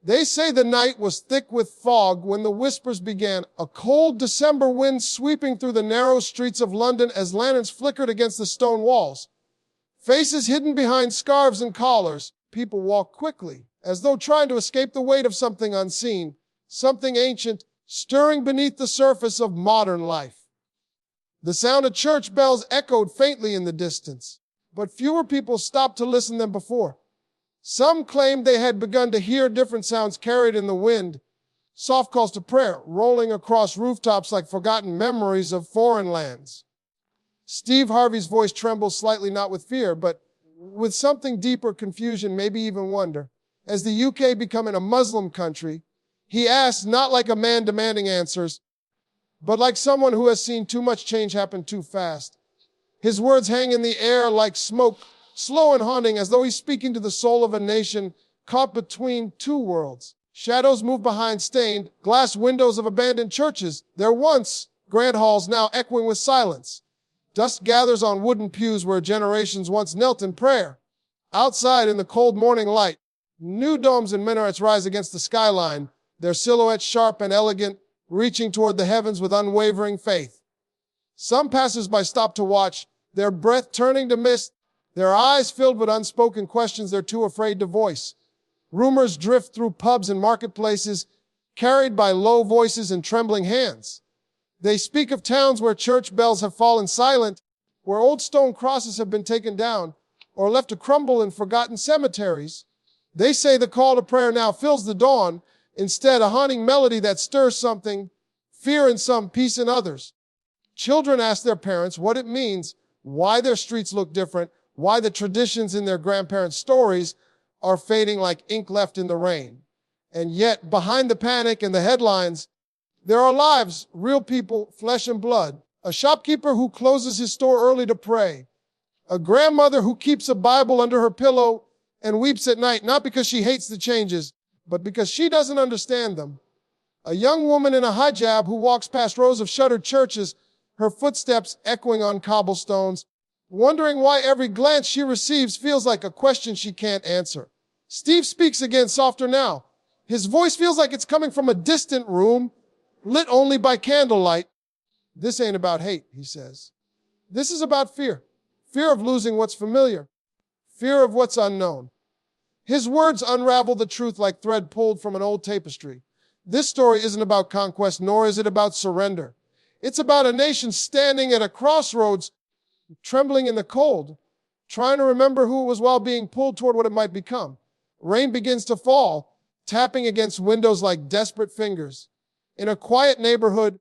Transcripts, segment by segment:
They say the night was thick with fog when the whispers began, a cold December wind sweeping through the narrow streets of London as lanterns flickered against the stone walls. Faces hidden behind scarves and collars, people walked quickly, as though trying to escape the weight of something unseen, something ancient, stirring beneath the surface of modern life. The sound of church bells echoed faintly in the distance, but fewer people stopped to listen than before. Some claimed they had begun to hear different sounds carried in the wind, soft calls to prayer, rolling across rooftops like forgotten memories of foreign lands. Steve Harvey's voice trembled slightly, not with fear, but with something deeper, confusion, maybe even wonder. As the UK becoming a Muslim country, he asked, not like a man demanding answers, but like someone who has seen too much change happen too fast. His words hang in the air like smoke, slow and haunting, as though he's speaking to the soul of a nation caught between two worlds. Shadows move behind stained glass windows of abandoned churches. There once grand halls, now echoing with silence. Dust gathers on wooden pews where generations once knelt in prayer. Outside in the cold morning light, new domes and minarets rise against the skyline, their silhouettes sharp and elegant, reaching toward the heavens with unwavering faith. Some passers-by stop to watch, their breath turning to mist, their eyes filled with unspoken questions they're too afraid to voice. Rumors drift through pubs and marketplaces, carried by low voices and trembling hands. They speak of towns where church bells have fallen silent, where old stone crosses have been taken down, or left to crumble in forgotten cemeteries. They say the call to prayer now fills the dawn, instead a haunting melody that stirs something, fear in some, peace in others. Children ask their parents what it means, why their streets look different, why the traditions in their grandparents' stories are fading like ink left in the rain. And yet, behind the panic and the headlines, there are lives, real people, flesh and blood. A shopkeeper who closes his store early to pray. A grandmother who keeps a Bible under her pillow and weeps at night, not because she hates the changes, but because she doesn't understand them. A young woman in a hijab who walks past rows of shuttered churches, her footsteps echoing on cobblestones, wondering why every glance she receives feels like a question she can't answer. Steve speaks again, softer now. His voice feels like it's coming from a distant room, lit only by candlelight. This ain't about hate, he says. This is about fear. Fear of losing what's familiar. Fear of what's unknown. His words unravel the truth like thread pulled from an old tapestry. This story isn't about conquest, nor is it about surrender. It's about a nation standing at a crossroads, trembling in the cold, trying to remember who it was while being pulled toward what it might become. Rain begins to fall, tapping against windows like desperate fingers. In a quiet neighborhood,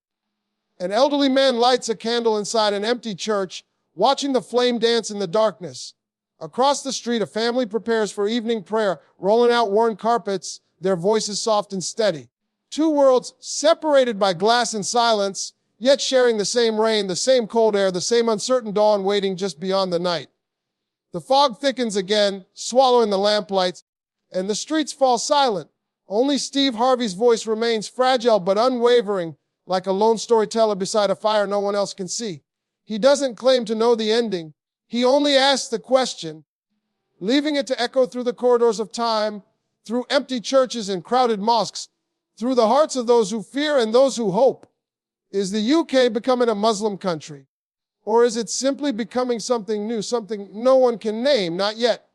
an elderly man lights a candle inside an empty church, watching the flame dance in the darkness. Across the street, a family prepares for evening prayer, rolling out worn carpets, their voices soft and steady. Two worlds separated by glass and silence, yet sharing the same rain, the same cold air, the same uncertain dawn waiting just beyond the night. The fog thickens again, swallowing the lamplights, and the streets fall silent. Only Steve Harvey's voice remains fragile but unwavering, like a lone storyteller beside a fire no one else can see. He doesn't claim to know the ending. He only asks the question, leaving it to echo through the corridors of time, through empty churches and crowded mosques, through the hearts of those who fear and those who hope. Is the UK becoming a Muslim country? Or is it simply becoming something new, something no one can name, not yet,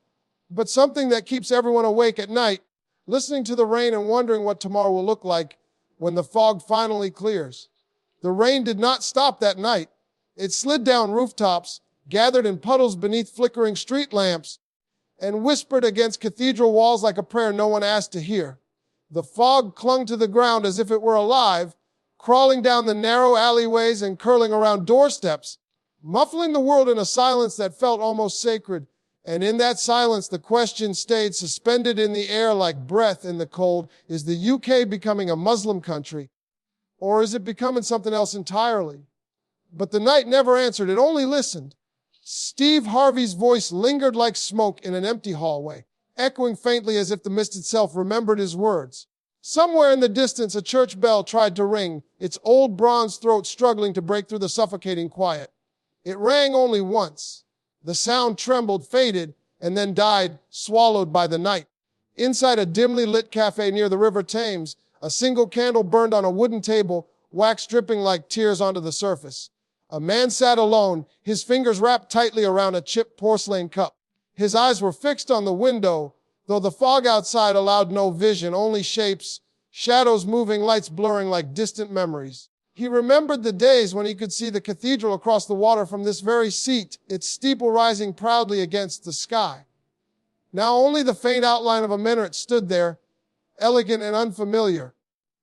but something that keeps everyone awake at night, listening to the rain and wondering what tomorrow will look like when the fog finally clears? The rain did not stop that night. It slid down rooftops, gathered in puddles beneath flickering street lamps, and whispered against cathedral walls like a prayer no one asked to hear. The fog clung to the ground as if it were alive, crawling down the narrow alleyways and curling around doorsteps, muffling the world in a silence that felt almost sacred. And in that silence, the question stayed suspended in the air like breath in the cold. Is the UK becoming a Muslim country? Or is it becoming something else entirely? But the night never answered. It only listened. Steve Harvey's voice lingered like smoke in an empty hallway, echoing faintly as if the mist itself remembered his words. Somewhere in the distance, a church bell tried to ring, its old bronze throat struggling to break through the suffocating quiet. It rang only once. The sound trembled, faded, and then died, swallowed by the night. Inside a dimly lit cafe near the River Thames, a single candle burned on a wooden table, wax dripping like tears onto the surface. A man sat alone, his fingers wrapped tightly around a chipped porcelain cup. His eyes were fixed on the window, though the fog outside allowed no vision, only shapes, shadows moving, lights blurring like distant memories. He remembered the days when he could see the cathedral across the water from this very seat, its steeple rising proudly against the sky. Now only the faint outline of a minaret stood there, elegant and unfamiliar.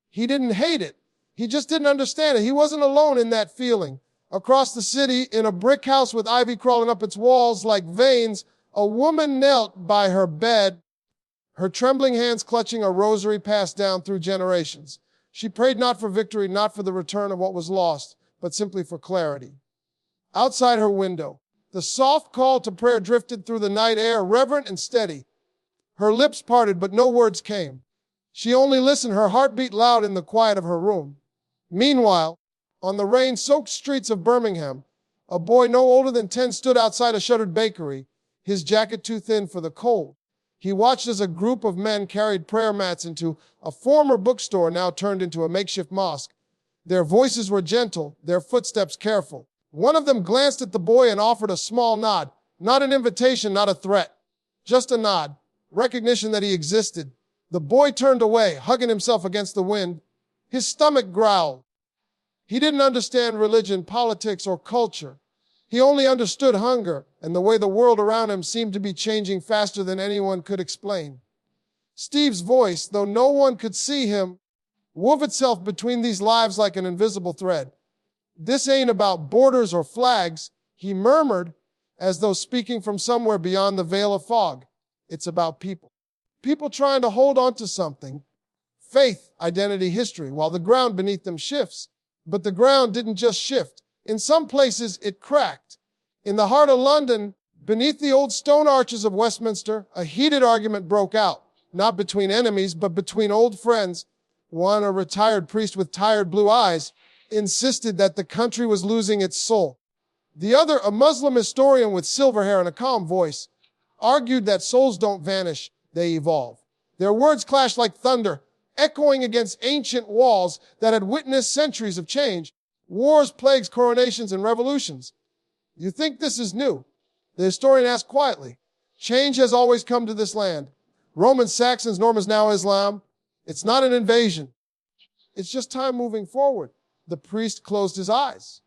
He didn't hate it. He just didn't understand it. He wasn't alone in that feeling. Across the city, in a brick house with ivy crawling up its walls like veins, a woman knelt by her bed, her trembling hands clutching a rosary passed down through generations. She prayed not for victory, not for the return of what was lost, but simply for clarity. Outside her window, the soft call to prayer drifted through the night air, reverent and steady. Her lips parted, but no words came. She only listened, her heart beat loud in the quiet of her room. Meanwhile, on the rain-soaked streets of Birmingham, a boy no older than 10 stood outside a shuttered bakery, his jacket too thin for the cold. He watched as a group of men carried prayer mats into a former bookstore now turned into a makeshift mosque. Their voices were gentle, their footsteps careful. One of them glanced at the boy and offered a small nod, not an invitation, not a threat, just a nod, recognition that he existed. The boy turned away, hugging himself against the wind. His stomach growled. He didn't understand religion, politics, or culture. He only understood hunger and the way the world around him seemed to be changing faster than anyone could explain. Steve's voice, though no one could see him, wove itself between these lives like an invisible thread. This ain't about borders or flags, he murmured, as though speaking from somewhere beyond the veil of fog. It's about people. People trying to hold on to something. Faith, identity, history, while the ground beneath them shifts. But the ground didn't just shift. In some places, it cracked. In the heart of London, beneath the old stone arches of Westminster, a heated argument broke out, not between enemies, but between old friends. One, a retired priest with tired blue eyes, insisted that the country was losing its soul. The other, a Muslim historian with silver hair and a calm voice, argued that souls don't vanish, they evolve. Their words clashed like thunder, echoing against ancient walls that had witnessed centuries of change. Wars, plagues, coronations, and revolutions. You think this is new? The historian asked quietly. Change has always come to this land. Romans, Saxons, Normans, now Islam. It's not an invasion. It's just time moving forward. The priest closed his eyes.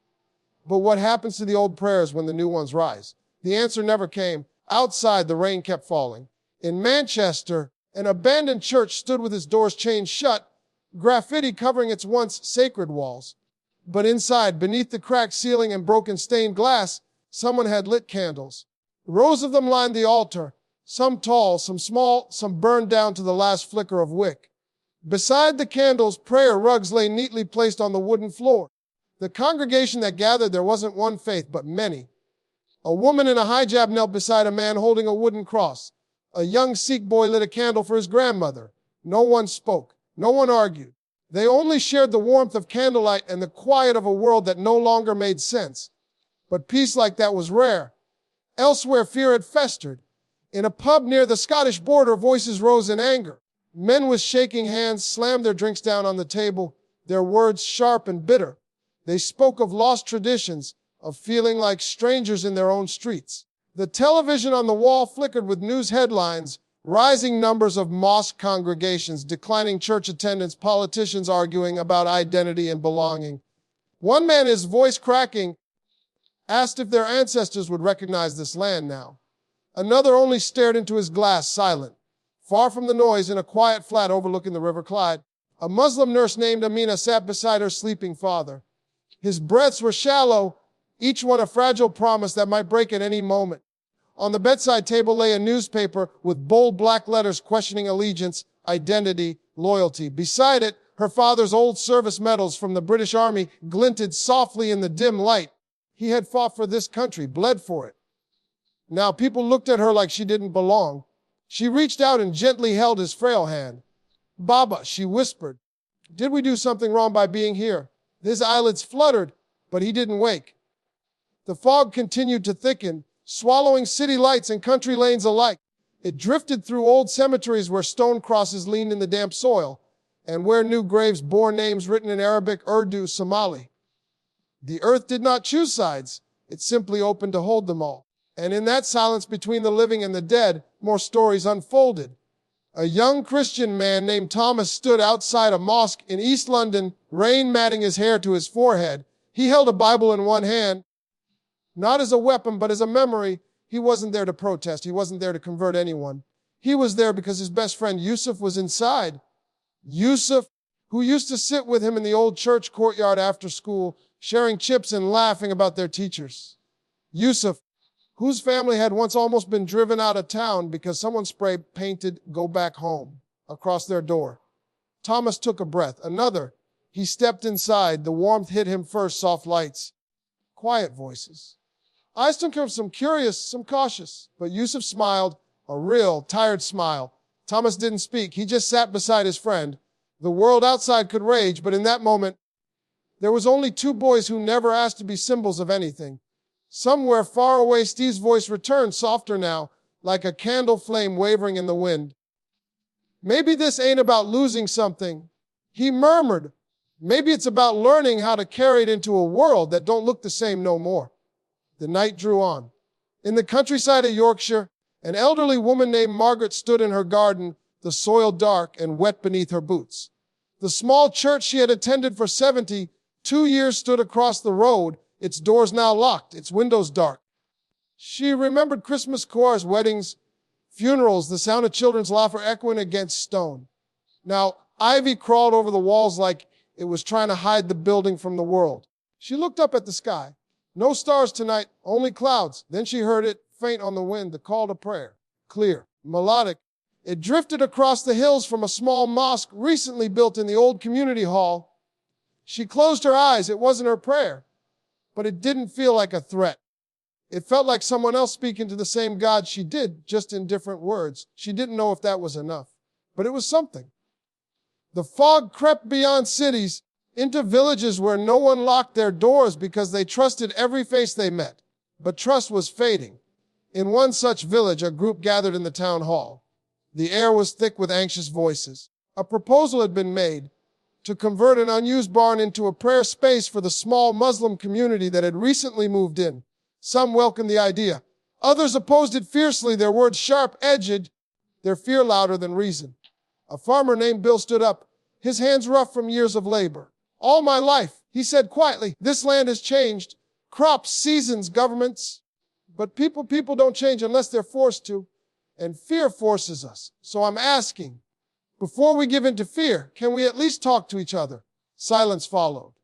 But what happens to the old prayers when the new ones rise? The answer never came. Outside, the rain kept falling. In Manchester, an abandoned church stood with its doors chained shut, graffiti covering its once sacred walls. But inside, beneath the cracked ceiling and broken stained glass, someone had lit candles. Rows of them lined the altar, some tall, some small, some burned down to the last flicker of wick. Beside the candles, prayer rugs lay neatly placed on the wooden floor. The congregation that gathered there wasn't one faith, but many. A woman in a hijab knelt beside a man holding a wooden cross. A young Sikh boy lit a candle for his grandmother. No one spoke. No one argued. They only shared the warmth of candlelight and the quiet of a world that no longer made sense. But peace like that was rare. Elsewhere, fear had festered. In a pub near the Scottish border, voices rose in anger. Men with shaking hands slammed their drinks down on the table, their words sharp and bitter. They spoke of lost traditions, of feeling like strangers in their own streets. The television on the wall flickered with news headlines, rising numbers of mosque congregations, declining church attendance, politicians arguing about identity and belonging. One man, his voice cracking, asked if their ancestors would recognize this land now. Another only stared into his glass, silent. Far from the noise, in a quiet flat overlooking the River Clyde, a Muslim nurse named Amina sat beside her sleeping father. His breaths were shallow, each one a fragile promise that might break at any moment. On the bedside table lay a newspaper with bold black letters questioning allegiance, identity, loyalty. Beside it, her father's old service medals from the British Army glinted softly in the dim light. He had fought for this country, bled for it. Now people looked at her like she didn't belong. She reached out and gently held his frail hand. Baba, she whispered, did we do something wrong by being here? His eyelids fluttered, but he didn't wake. The fog continued to thicken, swallowing city lights and country lanes alike. It drifted through old cemeteries where stone crosses leaned in the damp soil, and where new graves bore names written in Arabic, Urdu, Somali. The earth did not choose sides. It simply opened to hold them all. And in that silence between the living and the dead, more stories unfolded. A young Christian man named Thomas stood outside a mosque in East London, rain matting his hair to his forehead. He held a Bible in one hand, not as a weapon, but as a memory. He wasn't there to protest. He wasn't there to convert anyone. He was there because his best friend Yusuf was inside. Yusuf, who used to sit with him in the old church courtyard after school, sharing chips and laughing about their teachers. Yusuf, whose family had once almost been driven out of town because someone spray painted "Go back home" across their door. Thomas took a breath. Another. He stepped inside. The warmth hit him first, soft lights, quiet voices. Eyes took him, some curious, some cautious. But Yusuf smiled, a real, tired smile. Thomas didn't speak. He just sat beside his friend. The world outside could rage, but in that moment, there was only two boys who never asked to be symbols of anything. Somewhere far away, Steve's voice returned, softer now, like a candle flame wavering in the wind. Maybe this ain't about losing something, he murmured. Maybe it's about learning how to carry it into a world that don't look the same no more. The night drew on. In the countryside of Yorkshire, an elderly woman named Margaret stood in her garden, the soil dark and wet beneath her boots. The small church she had attended for 72 years stood across the road, its doors now locked, its windows dark. She remembered Christmas choirs, weddings, funerals, the sound of children's laughter echoing against stone. Now, ivy crawled over the walls like it was trying to hide the building from the world. She looked up at the sky. No stars tonight, only clouds. Then she heard it, faint on the wind, the call to prayer. Clear, melodic. It drifted across the hills from a small mosque recently built in the old community hall. She closed her eyes. It wasn't her prayer, but it didn't feel like a threat. It felt like someone else speaking to the same God she did, just in different words. She didn't know if that was enough, but it was something. The fog crept beyond cities into villages where no one locked their doors because they trusted every face they met. But trust was fading. In one such village, a group gathered in the town hall. The air was thick with anxious voices. A proposal had been made to convert an unused barn into a prayer space for the small Muslim community that had recently moved in. Some welcomed the idea. Others opposed it fiercely, their words sharp-edged, their fear louder than reason. A farmer named Bill stood up, his hands rough from years of labor. All my life, he said quietly, this land has changed. Crops, seasons, governments. But people don't change unless they're forced to. And fear forces us. So I'm asking, before we give in to fear, can we at least talk to each other? Silence followed.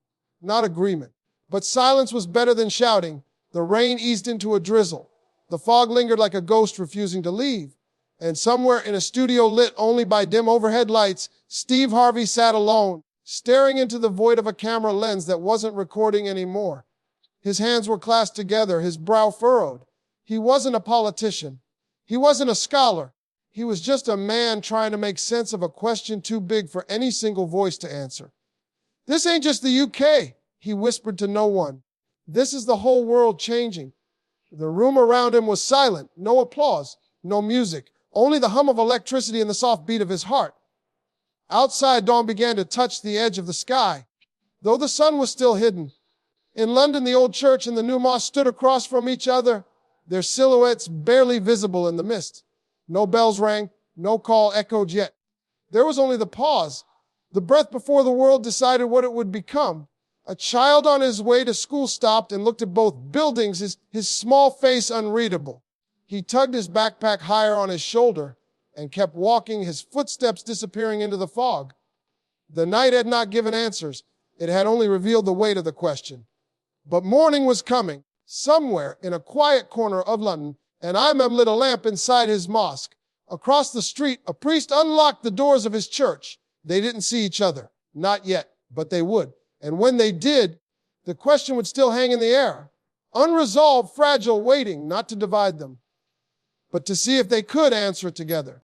Not agreement. But silence was better than shouting. The rain eased into a drizzle. The fog lingered like a ghost refusing to leave. And somewhere in a studio lit only by dim overhead lights, Steve Harvey sat alone, staring into the void of a camera lens that wasn't recording anymore. His hands were clasped together, his brow furrowed. He wasn't a politician. He wasn't a scholar. He was just a man trying to make sense of a question too big for any single voice to answer. This ain't just the UK, he whispered to no one. This is the whole world changing. The room around him was silent, no applause, no music, only the hum of electricity and the soft beat of his heart. Outside, dawn began to touch the edge of the sky, though the sun was still hidden. In London, the old church and the new mosque stood across from each other, their silhouettes barely visible in the mist. No bells rang, no call echoed yet. There was only the pause, the breath before the world decided what it would become. A child on his way to school stopped and looked at both buildings, his small face unreadable. He tugged his backpack higher on his shoulder and kept walking, his footsteps disappearing into the fog. The night had not given answers. It had only revealed the weight of the question. But morning was coming. Somewhere in a quiet corner of London, an imam lit a lamp inside his mosque. Across the street, a priest unlocked the doors of his church. They didn't see each other. Not yet, but they would. And when they did, the question would still hang in the air. Unresolved, fragile, waiting not to divide them, but to see if they could answer it together.